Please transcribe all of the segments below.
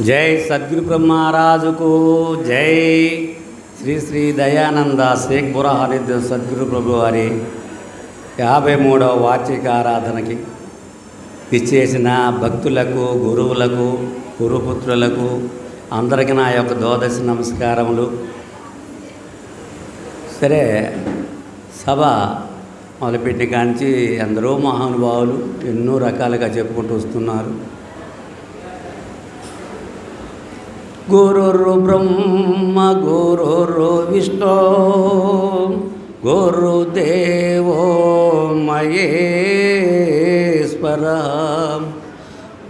జై సద్గురు బ్రహ్మరాజుకు జై. శ్రీ శ్రీ దయానంద షేక్ బురహానుద్దీన్ సద్గురు ప్రభు వారి 53వ వార్షిక ఆరాధనకి విచ్చేసిన భక్తులకు, గురువులకు, గురుపుత్రులకు అందరికీ నా యొక్క ద్వాదశి నమస్కారములు. సరే, సభ మొదలుపెట్టి కాంచి ఎందరో మహానుభావులు ఎన్నో రకాలుగా చెప్పుకుంటూ వస్తున్నారు. గురుర్రు బ్రహ్మ గురుర్రు విష్ణు గురుదేవో మహేశ్వర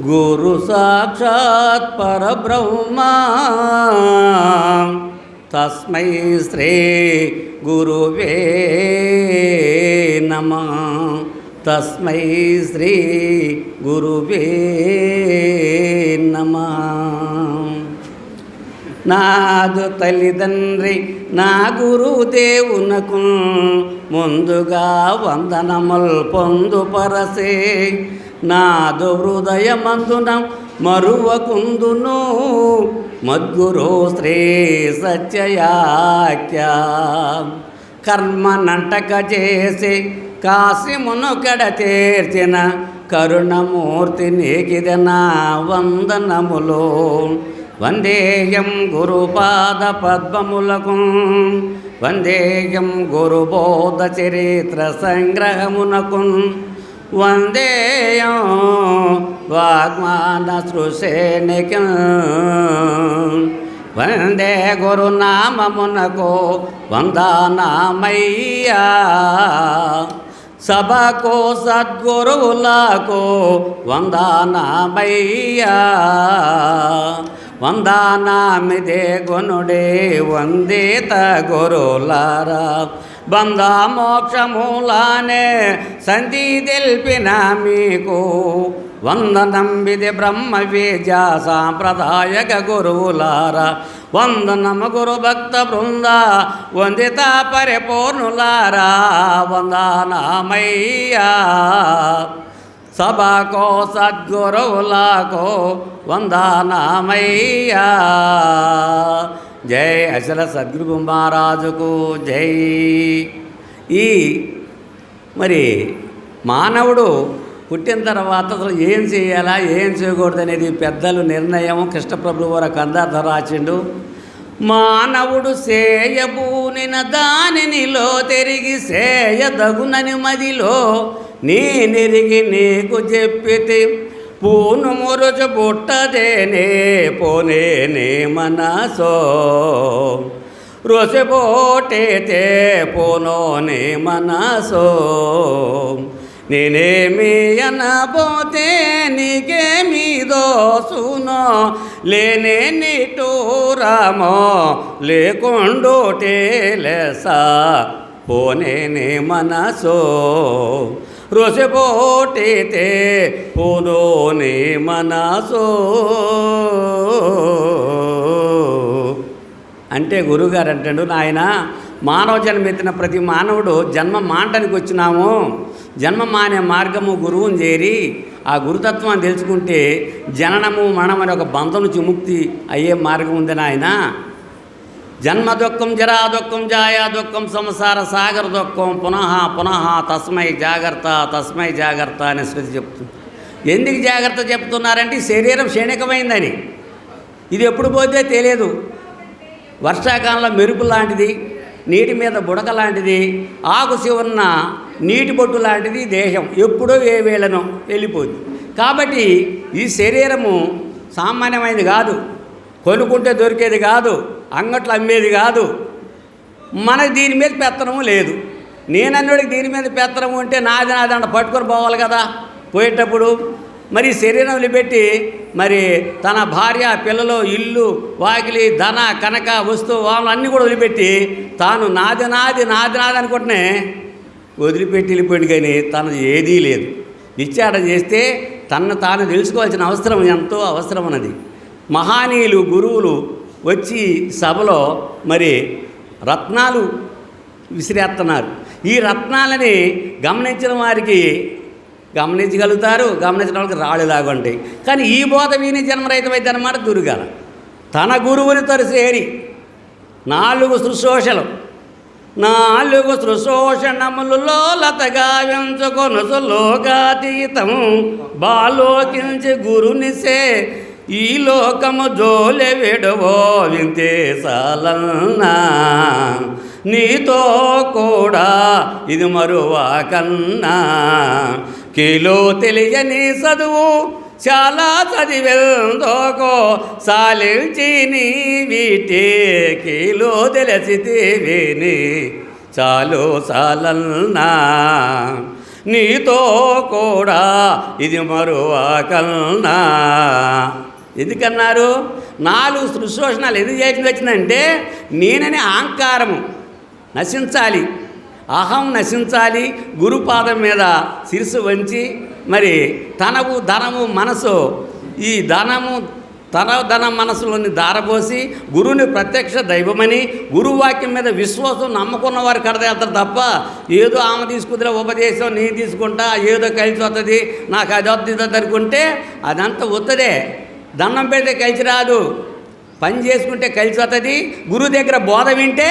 గురు సాక్షాత్ పరబ్రహ్మ తస్మై శ్రీ గురువే నమః. తస్మై శ్రీ గురువే నమః. నాదు తల్లిదండ్రి నా గురుదేవునకు ముందుగా వందనముల్ పొందుపరసే. నాదు హృదయమందున మరువకుందును మద్గురు శ్రీ సత్యయాఖ్య. కర్మనంటక చేసి కాశీమును కడ తీర్చిన కరుణమూర్తి నీకిద నా వందనములో. వందేయం గురుపాద పద్మములకు వందేయం గురుబోధ చరిత్ర సంగ్రహమునకు వందేయం వాగ్మాన సృశేణికి వందే గురునామమునకు వందనామయ్యా. సభకు సద్గురువులకు వందనామయ్యా. వందనామిదే గుణుడే వందిత గురులారా. బంధ మోక్షమూలానే సంధి తెలిపిన మీకు వందనంబిది బ్రహ్మ విద్య సాంప్రదాయక గురువులారా. వందనమ గురు భక్త బృంద వందిత పరిపూర్ణులారా. వందనామయ్యా. సభకో సద్గురువులకు వందనామయ్యా. జై అసల సద్గురు మహారాజుకు జై. ఈ మరి మానవుడు పుట్టిన తర్వాత అసలు ఏం చేయాలా ఏం చేయకూడదు అనేది పెద్దలు నిర్ణయం కృష్ణప్రభు వారు కందార్థ రాచిండు. మానవుడు చేయబూనిన దానినిలో తిరిగి చేయదగునని మదిలో నేనెరిగి నీకు చెప్పితే పూను మురుచు పుట్టదేనే పోనేనే మనసో. రుసిపోటేతే పోనోనే మనసో. నేనేమి అనబోతే నీకేమి దోసునో లేనే నిటూరమో లేకుండోటే లెసా పోనేనే మనసో. రుసిపోటితే పోనోనే మనసో. అంటే గురువుగారు అంటాడు, నాయన మానవ జన్మెత్తిన ప్రతి మానవుడు జన్మ మాంటానికి వచ్చినాము. జన్మ మానే మార్గము గురువుని చేరి ఆ గురుతత్వాన్ని తెలుసుకుంటే జననము మరణం అనే ఒక బంధం నుంచి ముక్తి అయ్యే మార్గం ఉంది నాయన. జన్మ దుఃఖం జరా దుఃఖం జాయా దుఃఖం సంసార సాగర దుఃఖం పునః పునః తస్మై జాగ్రత్త తస్మై జాగ్రత్త అనే శృతి చెప్తుంది. ఎందుకు జాగ్రత్త చెప్తున్నారంటే శరీరం క్షణికమైందని. ఇది ఎప్పుడు పోతే తెలియదు. వర్షాకాలంలో మెరుపు లాంటిది, నీటి మీద బుడక లాంటిది, ఆకు చివరన నీటి బొట్టు లాంటిది దేహం. ఎప్పుడో ఏ వేళనో వెళ్ళిపోద్ది. కాబట్టి ఈ శరీరము సామాన్యమైనది కాదు, కొనుక్కుంటే దొరికేది కాదు, అంగట్లో అమ్మేది కాదు. మనకు దీని మీద పెత్తనము లేదు. నేనన్నోడికి దీని మీద పెత్తనము ఉంటే నాది నాదంట పట్టుకొని పోవాలి కదా పోయేటప్పుడు. మరి శరీరం వదిలిపెట్టి మరి తన భార్య, పిల్లలు, ఇల్లు, వాకిలి, ధన, కనక, వస్తువు, వాములు అన్నీ కూడా వదిలిపెట్టి తాను నాది నాది నాది నాది అనుకుంటేనే వదిలిపెట్టి వెళ్ళిపోయింది. కానీ తనది ఏదీ లేదు. విచారణ చేస్తే తనను తాను తెలుసుకోవాల్సిన అవసరం ఎంతో అవసరం అన్నది. మహానీయులు గురువులు వచ్చి సభలో మరి రత్నాలు విసిరేస్తున్నారు. ఈ రత్నాలని గమనించిన వారికి గమనించగలుగుతారు, గమనించిన వాళ్ళకి రాళ్ళులాగా ఉంటాయి. కానీ ఈ బోధ విని జన్మరహితమైతే అన్నమాట దుర్గాల తన గురువుని తరిసేరి 4 శుశ్రూషలు 4 శుశ్రూషణములలో లతగా వెంచుకొనుసు లోకాతీతం బాలోకించి గురునిసే ఈ లోకము జోలె విడవో వింతే సాలన్నా నీతో కూడా ఇది మరువా కన్నా కీలో తెలియని చదువు చాలా చదివెందోకో సాలించి నీ వీటే కీలో తెలిసితేవేని చాలు సాలన్నా నీతో కూడా ఇది మరువా కన్నా. ఎందుకన్నారు? 4 శుశ్రూషణలు ఎందుకు చేసి వచ్చిందంటే నేననే అహంకారము నశించాలి, అహం నశించాలి, గురుపాదం మీద శిరస్సు వంచి మరి తనవు ధనము మనసు ఈ ధన మనసులోని దారపోసి గురువుని ప్రత్యక్ష దైవమని గురువాక్యం మీద విశ్వాసం నమ్ముకున్న వారు కడదేళ్తారు తప్ప ఏదో ఆమె తీసుకుందిలే ఉపదేశం నేను తీసుకుంటా ఏదో కలిసి వస్తుంది నాకు అది వస్తుంది అనుకుంటే అదంతా వస్తుందే. దండం పెడితే కలిసి రాదు, పని చేసుకుంటే కలిసి వస్తుంది. గురువు దగ్గర బోధ వింటే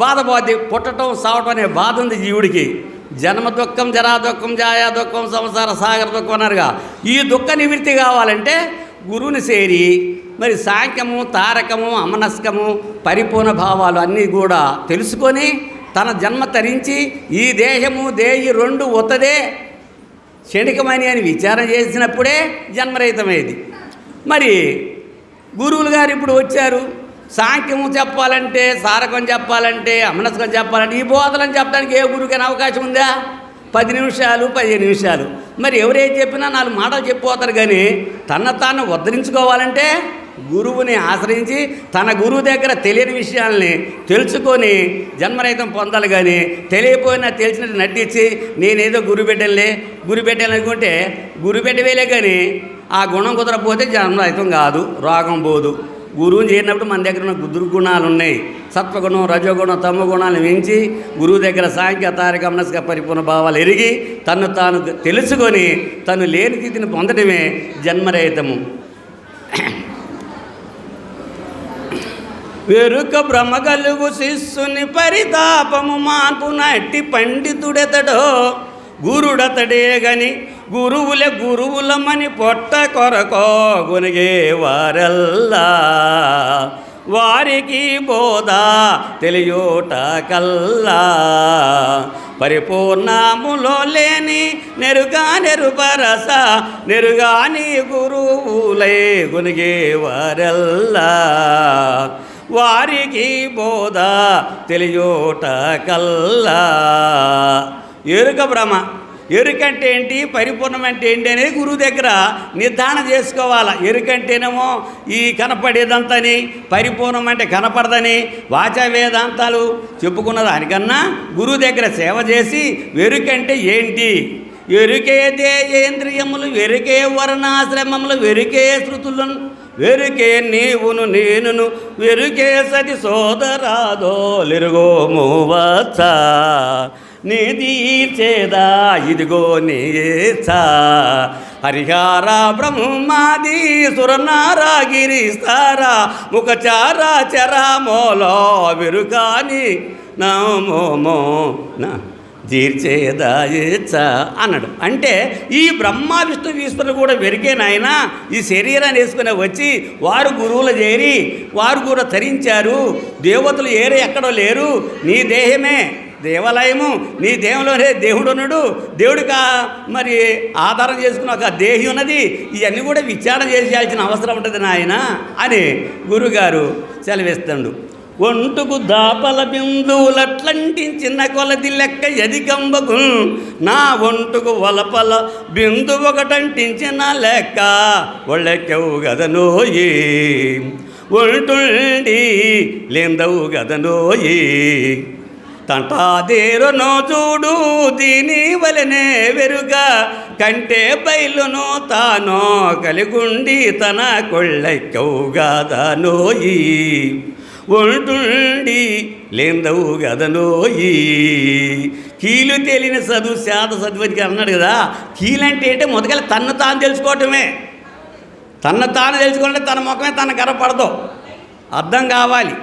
బాధ పోద్ది. పుట్టడం సావటం అనే బాధ ఉంది జీవుడికి. జన్మ దుఃఖం, జరా దుఃఖం, జాయా దుఃఖం, సంసార సాగర దుఃఖం అన్నారుగా. ఈ దుఃఖ నివృత్తి కావాలంటే గురువుని చేరి మరి సాంఖ్యము, తారకము, అమనస్కము, పరిపూర్ణ భావాలు అన్నీ కూడా తెలుసుకొని తన జన్మ తరించి ఈ దేహము దేహి 2 ఒత్తదే క్షణికమని అని విచారం చేసినప్పుడే జన్మరహితమేది. మరి గురువులు గారు ఇప్పుడు వచ్చారు. సాంఖ్యము చెప్పాలంటే, సారకం చెప్పాలంటే, అమనస్కం చెప్పాలంటే ఈ బోధలను చెప్పడానికి ఏ గురువుకైనా అవకాశం ఉందా? 10 నిమిషాలు 15 నిమిషాలు. మరి ఎవరేం చెప్పినా 4 మాటలు చెప్పిపోతారు. కానీ తాను ఉద్ధరించుకోవాలంటే గురువుని ఆశ్రయించి తన గురువు దగ్గర తెలియని విషయాల్ని తెలుసుకొని జన్మరహితం పొందాలి. కానీ తెలియపోయినా తెలిసినట్టు నటించి నేనేదో గురుబిడ్డలే అనుకుంటే గురుబిడ్డవేలే. కానీ ఆ గుణం కుదరకపోతే జన్మరహితం కాదు, రోగం పోదు. గురువుని చేరినప్పుడు మన దగ్గర ఉన్న దుర్గుణాలు ఉన్నాయి. సత్వగుణం, రజోగుణం, తమ గుణాలను పెంచి గురువు దగ్గర సాంఖ్య, తారక, మనస్క పరిపూర్ణ భావాలు ఎరిగి తాను తెలుసుకొని తను లేని స్థితిని పొందడమే జన్మరహితము. వెరుక భ్రమగలుగు శిష్యుని పరితాపము మాన్పు నట్టి పండితుడెతడో గురుడతడే గని గురువులమని పొట్ట కొరకో గునిగే వారల్లా వారికి బోధ తెలియోట కల్లా పరిపూర్ణములో లేని నెరుపరస నెరుగాని గురువులై గునిగే వారల్లా వారికి బోధ తెలియోట కల్లా. ఎరుక భ్రమ, ఎరుకంటే ఏంటి, పరిపూర్ణం అంటే ఏంటి అనేది గురువు దగ్గర నిర్ధారణ చేసుకోవాలి. ఎరుకంటేనేమో ఈ కనపడేదంతని, పరిపూర్ణం అంటే కనపడదని వాచా వేదాంతాలు చెప్పుకున్న దానికన్నా గురువు దగ్గర సేవ చేసి ఎరుకంటే ఏంటి, ఎరుకే దేయేంద్రియములు, వెరుకే వర్ణాశ్రమములు, వెరుకే శృతులను, వెరుకే నీవును నేనును, వెరుకే సతి సోదరాదోలిరుగోము వచ్చ నీదీర్చేదా ఇదిగో నీచా హరిహార బ్రహ్మాది సురనారాగిరిస్తారా ముఖచారా చరామోలో విరుగాని నమోమో నా తీర్చేదాయేచ్చ అన్నాడు. అంటే ఈ బ్రహ్మ విష్ణు ఈశ్వరులు కూడా వెరికేనాయన ఈ శరీరాన్ని వేసుకుని వచ్చి వారు గురువులు చేరి వారు కూడా తరించారు. దేవతలు ఎక్కడో లేరు, నీ దేహమే దేవాలయము, నీ దేహంలోనే దేవుడు ఉన్నాడు, దేవుడికి మరి ఆధారం చేసుకుని ఒక దేహి ఉన్నది. ఇవన్నీ కూడా విచారణ చేయాల్సిన అవసరం ఉంటుంది నాయన అని గురుగారు సెలవిస్తాడు. ఒంటుకు దాపల బిందువులట్లాంటి చిన్న కొలది లెక్క ఎదికంబకు నా ఒంటుకు వలపల బిందు ఒకటంటించిన లెక్క ఒళ్ళెక్కవు గదనోయి ఒంటుండి లేందవు గదనోయి తంటాదేరునో చూడు దీని వలనే వెరుగ కంటే బయలును తానో కలిగుండి తన కొళ్ళెక్కవు గదనోయి ఒంటుండి లేందవు గదనోయి కీలు తేలిన చదువు శాద చదువుకి అన్నాడు కదా. కీలు అంటే ఏంటంటే మొదటిగా తన్ను తాను తెలుసుకోవటమే. తన్ను తాను తెలుసుకుంటే తన ముఖమే తన కనపడదు, అర్థం కావాలి.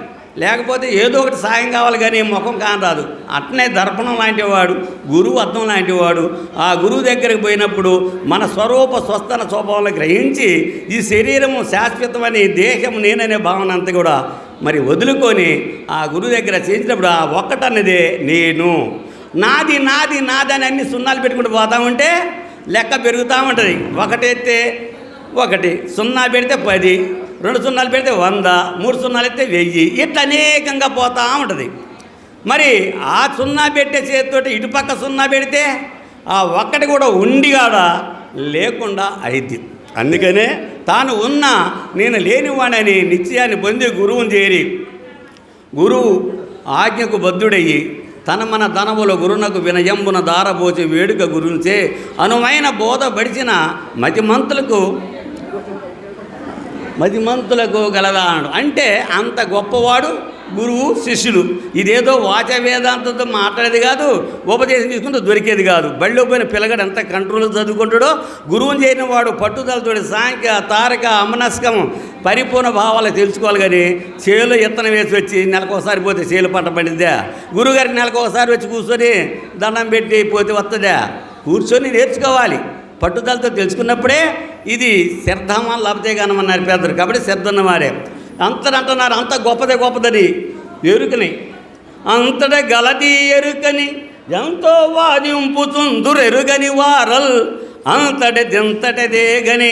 లేకపోతే ఏదో ఒకటి సాయం కావాలి కానీ ముఖం కానరాదు. అట్నే దర్పణం లాంటివాడు గురువు, అద్దం లాంటివాడు. ఆ గురువు దగ్గరికి పోయినప్పుడు మన స్వరూప స్వస్థన స్వభావాలను గ్రహించి ఈ శరీరము శాశ్వతమని, దేహం నేననే భావన అంతా కూడా మరి వదులుకొని ఆ గురువు దగ్గర చేసినప్పుడు ఆ ఒక్కటన్నదే నేను, నాది నాది నాదని అన్ని సున్నాలు పెట్టుకుంటూ పోతా ఉంటే లెక్క పెరుగుతూ ఉంటుంది. ఒకటైతే 1, 0 పెడితే 10, 2 సున్నాలు పెడితే 100, 3 సున్నాలు అయితే 1000, ఇట్లా అనేకంగా పోతూ ఉంటుంది. మరి ఆ 0 పెట్టే చేతితోటి ఇటుపక్క 0 పెడితే ఆ ఒక్కటి కూడా ఉండిగాడ లేకుండా అయింది. అందుకనే తాను ఉన్న నేను లేనివాడని నిశ్చయాన్ని పొంది గురువుని చేరి గురువు ఆజ్ఞకు బద్ధుడయ్యి తన మన ధనముల గురునకు వినయంబున దారబోచి వేడుక గురుంచే అనువైన బోధ బడిచిన మతిమంతులకు గలదానడు. అంటే అంత గొప్పవాడు గురువు, శిష్యులు. ఇదేదో వాచ వేదాంతంతో మాట్లాడేది కాదు, ఉపదేశం తీసుకుంటూ దొరికేది కాదు. బడిలో పోయిన పిల్లగాడు ఎంత కంట్రోల్ చదువుకుంటాడో గురువుని చేరిన వాడు పట్టుదలతో సాంఖ్య, తారక, అమనస్కం పరిపూర్ణ భావాలు తెలుసుకోవాలి. కానీ చేలో ఇత్తనం వేసి వచ్చి నెలకోసారి పోతే చేలు పంట పండిద్దా? గురువుగారికి నెలకోసారి వచ్చి కూర్చొని దండం పెట్టి పోతే వస్తుందా? కూర్చొని నేర్చుకోవాలి. పట్టుదలతో తెలుసుకున్నప్పుడే ఇది శ్రద్ధమాన్ లభతే గానమన్నారు పెద్దరు. కాబట్టి శ్రద్ధన్న వారే అంతనంటున్నారు. అంత గొప్పదని ఎరుకని అంతట గలది ఎరుకని ఎంతో వాదింపుతుందురెరుగని వారల్ అంతటదే గాని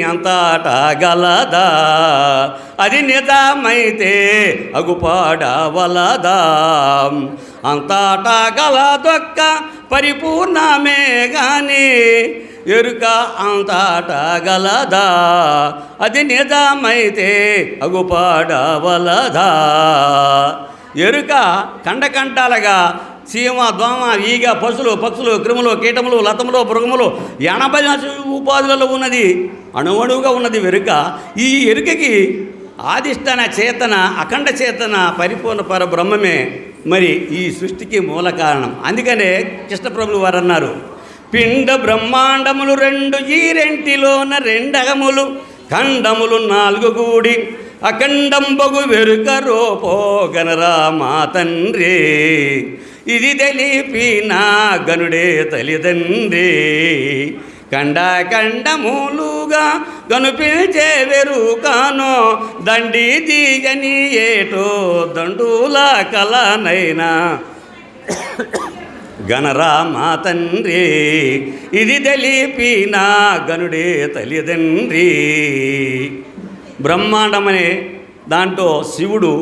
అంతటా గలదా అది నిజమైతే అగుపాడవలదా అంతటా గలదొక్క పరిపూర్ణమే గాని ఎరుక అంతటా గలదా అది నిజమైతే అగుపాడవలదా. ఎరుక కండకంటాలుగా చీమ, దోమ, ఈగ, పశువులు, పక్షులు, క్రిములు, కీటములు, లతములు, మృగములు 80 ఉపాధులలో ఉన్నది, అణువణువుగా ఉన్నది ఎరుక. ఈ ఎరుకకి ఆదిష్టాన చేతన, అఖండ చేతన, పరిపూర్ణ పరబ్రహ్మమే మరి ఈ సృష్టికి మూల కారణం. అందుకనే కృష్ణప్రభులు వారు అన్నారు, పిండ బ్రహ్మాండములు 2 ఈ రెంటిలోన 2 అగములు ఖండములు 4 కూడి అఖండంబగు వెరుక రూపో గనరా మా తండ్రి ఇది తెలిపిన గనుడే తల్లిదండ్రి కండములుగా కనిపించే వెరుకానో దండి తీయని ఏటో దండుల కలనైనా గణరా మా తండ్రి ఇది తెలిపిన గనుడే తల్లిదండ్రి. బ్రహ్మాండమనే దాంట్లో శివుడు,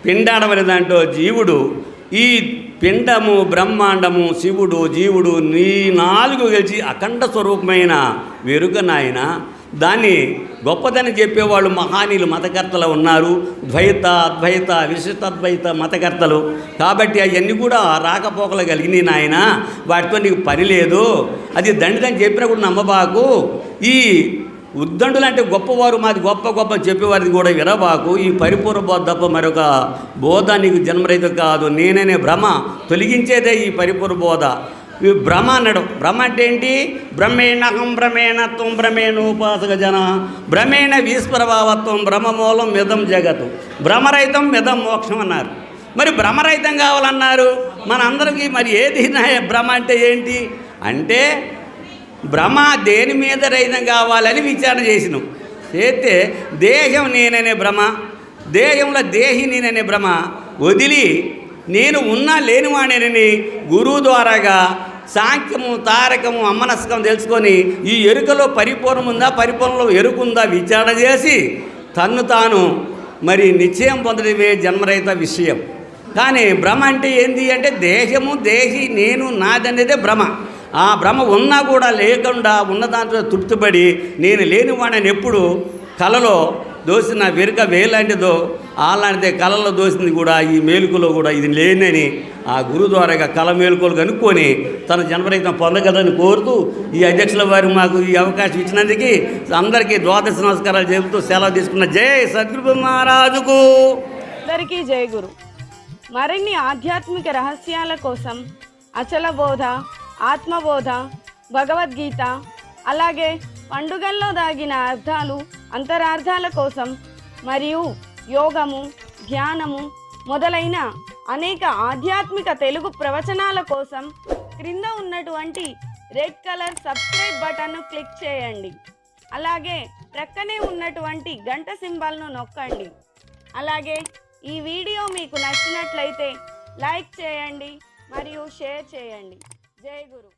పిండాడమనే దాంట్లో జీవుడు. ఈ పిండము, బ్రహ్మాండము, శివుడు, జీవుడు నీ 4 కలిసి అఖండ స్వరూపమైన వెరుక నాయన. దాన్ని గొప్పదని చెప్పేవాళ్ళు మహానీయులు, మతకర్తలు ఉన్నారు. ద్వైత, అద్వైత, విశిష్టాద్వైత మతకర్తలు. కాబట్టి అవన్నీ కూడా రాకపోకలు కలిగినాయి నాయన. వాటితో నీకు పని లేదు. అది దండిదని చెప్పినా కూడా నమ్మబాకు. ఈ ఉద్దండులు అంటే గొప్పవారు, మాది గొప్ప చెప్పేవారిది కూడా వినబాకు. ఈ పరిపూర్ణ బోధ తప్ప మరొక బోధ నీకు జన్మరైతే కాదు. నేననే భ్రమ తొలగించేదే ఈ పరిపూర్ణ బోధ. భ్రమ అన్నాడు. భ్రమ అంటే ఏంటి? బ్రహ్మేణహం బ్రహ్మేణత్వం బ్రహ్మేణోపాసక జన భ్రమేణ ఈశ్వరభావత్వం బ్రహ్మమూలం మిదం జగత్తు భ్రమరహితం మిదం మోక్షం అన్నారు. మరి భ్రమరహితం కావాలన్నారు. మన అందరికీ మరి ఏది భ్రమ అంటే ఏంటి అంటే, భ్రమ దేని మీద రహితం కావాలని విచారణ చేసినాం. చేస్తే దేహం నేననే భ్రమ, దేహంలో దేహి నేననే భ్రమ వదిలి నేను ఉన్నా లేనివాణేనని గురువు ద్వారాగా సాంఖ్యము, తారకము, అమ్మనస్కం తెలుసుకొని ఈ ఎరుకలో పరిపూర్ణం ఉందా, పరిపూర్ణంలో ఎరుకుందా విచారణ చేసి తన్ను తాను మరి నిశ్చయం పొందడమే జన్మరహిత విషయం. కానీ భ్రమ అంటే ఏంటి అంటే దేహము, దేహి, నేను, నాదనేదే భ్రమ. ఆ భ్రమ ఉన్నా కూడా లేకుండా ఉన్న దాంట్లో తృప్తిపడి నేను లేనివాడని ఎప్పుడు కలలో దోసిన వెనుక వేలాంటిదో అలాంటిదే కళలో దోసింది కూడా ఈ మేలుకలో కూడా ఇది లేనని ఆ గురువు ద్వారాగా కళ మేలుకోలు కనుక్కొని తన జన్మరహితం పొందగలని కోరుతూ ఈ అధ్యక్షుల వారు మాకు ఈ అవకాశం ఇచ్చినందుకు అందరికీ ద్వాదశ నమస్కారాలు చెబుతూ సెలవు తీసుకున్న. జై సద్గురు మహారాజుకు. అందరికీ జై గురు. మరిన్ని ఆధ్యాత్మిక రహస్యాల కోసం అచల బోధ, ఆత్మబోధ, భగవద్గీత, అలాగే పండుగల్లో దాగిన అర్థాలు, అంతరార్థాల కోసం మరియు యోగము, ధ్యానము మొదలైన అనేక ఆధ్యాత్మిక తెలుగు ప్రవచనాల కోసం క్రింద ఉన్నటువంటి రెడ్ కలర్ సబ్స్క్రైబ్ బటన్ను క్లిక్ చేయండి. అలాగే ప్రక్కనే ఉన్నటువంటి గంట సింబల్ను నొక్కండి. అలాగే ఈ వీడియో మీకు నచ్చినట్లయితే లైక్ చేయండి మరియు షేర్ చేయండి. జై గురు.